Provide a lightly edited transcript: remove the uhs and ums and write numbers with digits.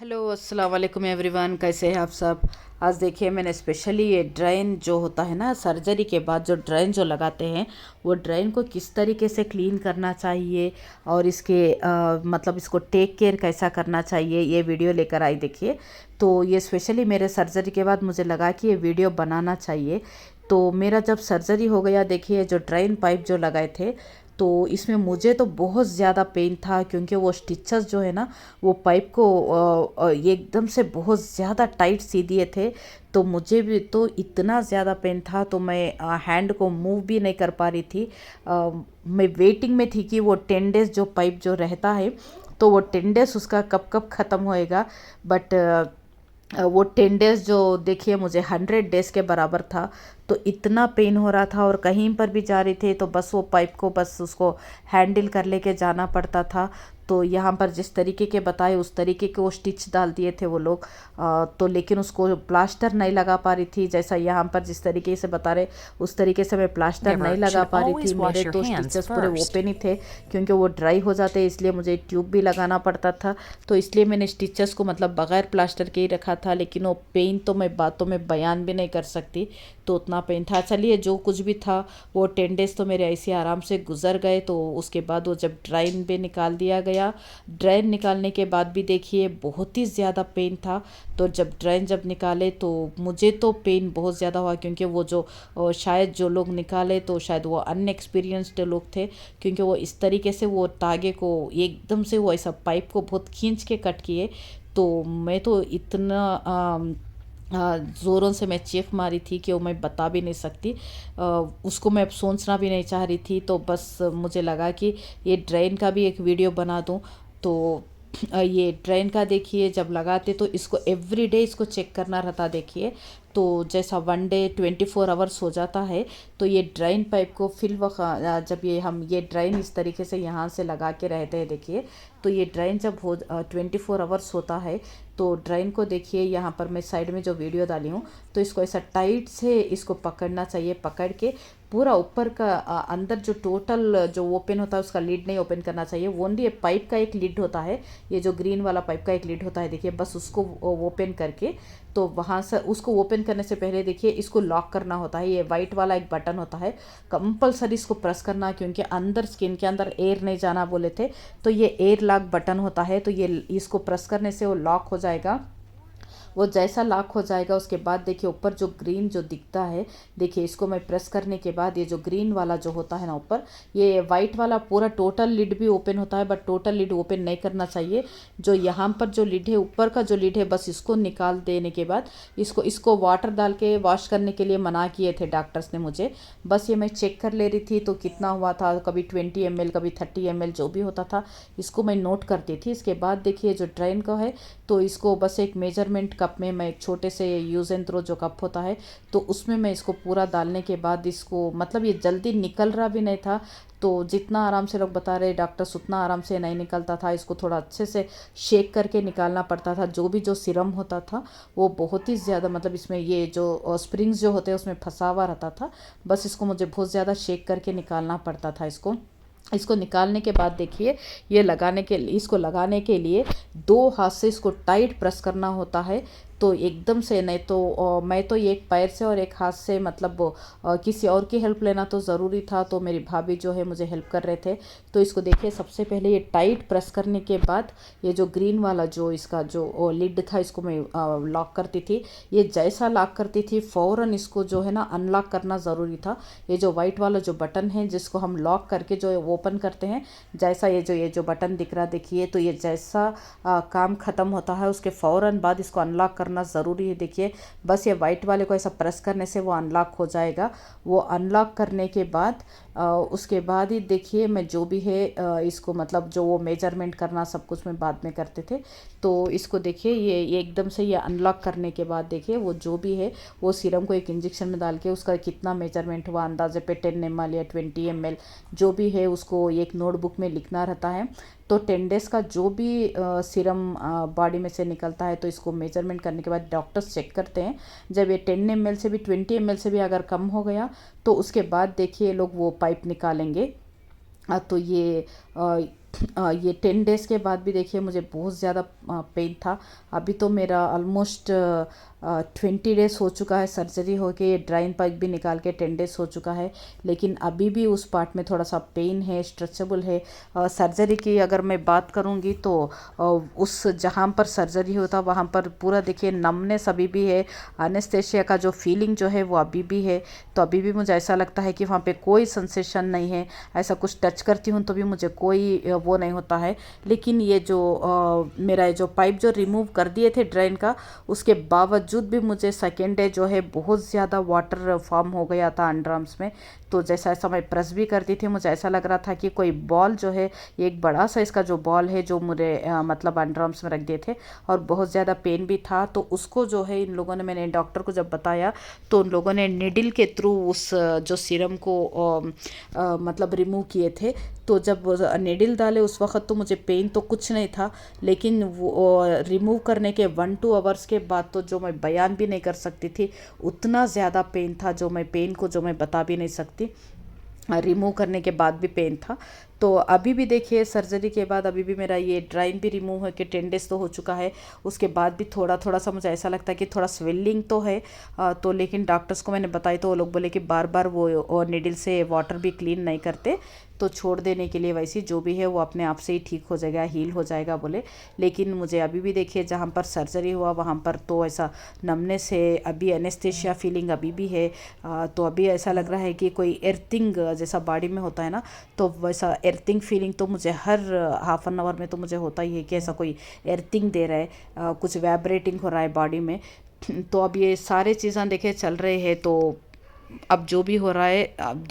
Hello अस्सलाम वालेकुम everyone, कैसे हैं आप सब। आज देखिए मैंने स्पेशली ये ड्रेन जो होता है ना, सर्जरी के बाद जो ड्रेन जो लगाते हैं वो ड्रेन को किस तरीके से क्लीन करना चाहिए और इसके मतलब इसको टेक केयर कैसा करना चाहिए, ये वीडियो लेकर आई। देखिए तो ये स्पेशली मेरे सर्जरी के बाद मुझे लगा कि ये वीडियो बनाना चाहिए। तो मेरा जब सर्जरी हो गया, देखिए जो ड्रेन पाइप जो लगाए थे तो इसमें मुझे तो बहुत ज़्यादा पेन था, क्योंकि वो स्टिचेस जो है ना वो पाइप को ये एकदम से बहुत ज़्यादा टाइट सी दिए थे। तो मुझे भी तो इतना ज़्यादा पेन था, तो मैं हैंड को मूव भी नहीं कर पा रही थी। मैं वेटिंग में थी कि वो 10 डेज़ जो पाइप जो रहता है तो वो 10 डेज़ उसका कब कब ख़त्म होएगा। बट वो 10 डेज़ जो देखिए मुझे 100 डेज़ के बराबर था। तो इतना पेन हो रहा था और कहीं पर भी जा रही थी तो बस वो पाइप को बस उसको हैंडल कर लेके जाना पड़ता था। तो यहाँ पर जिस तरीके के बताए उस तरीके के वो स्टिच डाल दिए थे वो लोग। तो लेकिन उसको प्लास्टर नहीं लगा पा रही थी, जैसा यहाँ पर जिस तरीके से बता रहे उस तरीके से मैं प्लास्टर नहीं Giver लगा should पा रही थी। always मेरे wash your तो hands स्टिचेस पूरे first. ओपन ही थे, क्योंकि वो ड्राई हो जाते इसलिए मुझे ट्यूब भी लगाना पड़ता था। तो इसलिए मैंने स्टिचेस को मतलब बगैर प्लास्टर के ही रखा था। लेकिन वो पेन तो मैं बातों में बयान भी नहीं कर सकती, तो उतना पेन था। चलिए जो कुछ भी था वो 10 डेज़ तो मेरे ऐसे आराम से गुजर गए। तो उसके बाद वो जब ड्राइन भी निकाल दिया गया, ड्राइन निकालने के बाद भी देखिए बहुत ही ज़्यादा पेन था। तो जब ड्राइन जब निकाले तो मुझे तो पेन बहुत ज़्यादा हुआ, क्योंकि वो जो शायद जो लोग निकाले तो शायद वो अनएक्सपीरियंस्ड लोग थे, क्योंकि वो इस तरीके से वो तागे को एकदम से वो ऐसा पाइप को बहुत खींच के कट किए। तो मैं तो इतना ज़ोरों से मैं चीख मारी थी कि वो मैं बता भी नहीं सकती। उसको मैं अब सोचना भी नहीं चाह रही थी। तो बस मुझे लगा कि ये ड्रेन का भी एक वीडियो बना दूँ। तो ये ड्रेन का देखिए जब लगाते तो इसको एवरीडे इसको चेक करना रहता। देखिए तो जैसा 1 डे 24 आवर्स हो जाता है तो ये ड्रेन पाइप को फिल जब ये ड्रेन इस तरीके से यहाँ से लगा के रहते हैं। देखिए तो ये ड्रेन जब हो 24 आवर्स होता है तो ड्रेन को देखिए यहाँ पर मैं साइड में जो वीडियो डाली हूँ तो इसको ऐसा टाइट से इसको पकड़ना चाहिए। पकड़ के पूरा ऊपर का अंदर जो टोटल जो ओपन होता है उसका लीड नहीं ओपन करना चाहिए। ओनली ये पाइप का एक लीड होता है, ये जो ग्रीन वाला पाइप का एक लीड होता है। देखिए बस उसको ओपन करके तो वहाँ से उसको ओपन करने से पहले देखिए इसको लॉक करना होता है। ये वाइट वाला एक बटन होता है, कंपलसरी इसको प्रेस करना, क्योंकि अंदर स्किन के अंदर एयर नहीं जाना बोले थे। तो ये एयर लॉक बटन होता है, तो ये इसको प्रेस करने से वो लॉक हो जाएगा। वो जैसा लॉक हो जाएगा उसके बाद देखिए ऊपर जो ग्रीन जो दिखता है, देखिए इसको मैं प्रेस करने के बाद ये जो ग्रीन वाला जो होता है ना ऊपर, ये वाइट वाला पूरा टोटल लिड भी ओपन होता है, बट टोटल लिड ओपन नहीं करना चाहिए। जो यहाँ पर जो लिड है ऊपर का जो लिड है बस इसको निकाल देने के बाद इसको इसको वाटर डाल के वॉश करने के लिए मना किए थे डॉक्टर्स ने मुझे। बस ये मैं चेक कर ले रही थी तो कितना हुआ था, कभी 20 ml कभी 30 ml जो भी होता था इसको मैं नोट करती थी। इसके बाद देखिए जो ड्रेन का है तो इसको बस एक मेजरमेंट कप में मैं एक छोटे से यूज़ एंड थ्रो जो कप होता है तो उसमें मैं इसको पूरा डालने के बाद इसको मतलब ये जल्दी निकल रहा भी नहीं था। तो जितना आराम से लोग बता रहे डॉक्टर्स उतना आराम से नहीं निकलता था। इसको थोड़ा अच्छे से शेक करके निकालना पड़ता था। जो भी जो सिरम होता था वो बहुत ही ज़्यादा मतलब इसमें ये जो स्प्रिंग्स जो होते हैं उसमें फंसा हुआ रहता था। बस इसको मुझे बहुत ज़्यादा शेक करके निकालना पड़ता था। इसको निकालने के बाद देखिए ये इसको लगाने के लिए 2 हाथ से इसको टाइट प्रेस करना होता है। तो एकदम से नहीं तो मैं तो एक पैर से और एक हाथ से मतलब किसी और की हेल्प लेना तो ज़रूरी था। तो मेरी भाभी जो है मुझे हेल्प कर रहे थे। तो इसको देखिए सबसे पहले ये टाइट प्रेस करने के बाद ये जो ग्रीन वाला जो इसका जो लिड था इसको मैं लॉक करती थी। ये जैसा लॉक करती थी फ़ौरन इसको जो है ना अनलॉक करना ज़रूरी था। ये जो वाइट वाला जो बटन है जिसको हम लॉक करके जो ओपन करते हैं, जैसा ये जो बटन दिख रहा देखिए, तो ये जैसा काम ख़त्म होता है उसके फ़ौरन बाद इसको अनलॉक करना ज़रूरी है। देखिए बस ये वाइट वाले को ऐसा प्रेस करने से वो अनलॉक हो जाएगा। वो अनलॉक करने के बाद उसके बाद ही देखिए मैं जो भी है इसको मतलब जो वो मेजरमेंट करना सब कुछ मैं बाद में करते थे। तो इसको देखिए ये एकदम से ये अनलॉक करने के बाद देखिए वो जो भी है वो सीरम को एक इंजेक्शन में डाल के उसका कितना मेजरमेंट हुआ अंदाजे पे 10 ml या 20 ml जो भी है उसको एक नोटबुक में लिखना रहता है। तो 10 डेज़ का जो भी सीरम बॉडी में से निकलता है तो इसको मेजरमेंट करने के बाद डॉक्टर्स चेक करते हैं। जब ये 10 ml से भी 20 ml से भी अगर कम हो गया तो उसके बाद देखिए लोग वो पाइप निकालेंगे। तो ये ये 10 डेज़ के बाद भी देखिए मुझे बहुत ज़्यादा पेन था। अभी तो मेरा ऑलमोस्ट 20 डेज़ हो चुका है सर्जरी होके, ये ड्राइन पाइप भी निकाल के 10 डेज़ हो चुका है, लेकिन अभी भी उस पार्ट में थोड़ा सा पेन है, स्ट्रेचेबल है। सर्जरी की अगर मैं बात करूँगी तो उस जहाँ पर सर्जरी होता वहाँ पर पूरा देखिए नमनेस अभी भी है, एनेस्थेसिया का जो फीलिंग जो है वो अभी भी है। तो अभी भी मुझे ऐसा लगता है कि वहाँ पे कोई सेंसेशन नहीं है, ऐसा कुछ टच करती हूँ तो भी मुझे कोई वो नहीं होता है। लेकिन ये जो मेरा ये जो पाइप जो रिमूव कर दिए थे ड्रेन का, उसके बावजूद भी मुझे सेकेंड डे जो है बहुत ज़्यादा वाटर फॉर्म हो गया था अंडरआर्म्स में। तो जैसा ऐसा मैं प्रेस भी करती थी, मुझे ऐसा लग रहा था कि कोई बॉल जो है, एक बड़ा सा इसका जो बॉल है जो मुझे मतलब अंडरआर्म्स में रख दिए थे, और बहुत ज़्यादा पेन भी था। तो उसको जो है इन लोगों ने, मैंने डॉक्टर को जब बताया तो उन लोगों ने निडल के थ्रू उस जो सीरम को मतलब रिमूव किए थे। तो जब निडल डाले उस वक्त तो मुझे पेन तो कुछ नहीं था, लेकिन वो रिमूव करने के 1-2 आवर्स के बाद तो जो मैं बयान भी नहीं कर सकती थी, उतना ज़्यादा पेन था, जो मैं पेन को जो मैं बता भी नहीं सकती। रिमूव करने के बाद भी पेन था। तो अभी भी देखिए सर्जरी के बाद अभी भी मेरा ये ड्राइन भी रिमूव है कि 10 डेज़ तो हो चुका है, उसके बाद भी थोड़ा थोड़ा सा मुझे ऐसा लगता है कि थोड़ा स्वेलिंग तो है। तो लेकिन डॉक्टर्स को मैंने बताई तो वो लोग बोले कि बार बार वो निडल से वाटर भी क्लीन नहीं करते, तो छोड़ देने के लिए वैसे जो भी है वो अपने आप से ही ठीक हो जाएगा, हील हो जाएगा बोले। लेकिन मुझे अभी भी देखिए जहाँ पर सर्जरी हुआ वहाँ पर तो ऐसा नमनेस है, अभी एनेस्थेसिया फीलिंग अभी भी है। तो अभी ऐसा लग रहा है कि कोई एर्थिंग जैसा बॉडी में होता है ना, तो वैसा एर्थिंग फीलिंग तो मुझे हर हाफ एन आवर में तो मुझे होता ही है कि ऐसा कोई एर्थिंग दे रहा है, कुछ वाइब्रेटिंग हो रहा है बॉडी में। तो अब ये सारे चीज़ें देखे चल रहे हैं, तो अब जो भी हो रहा है अब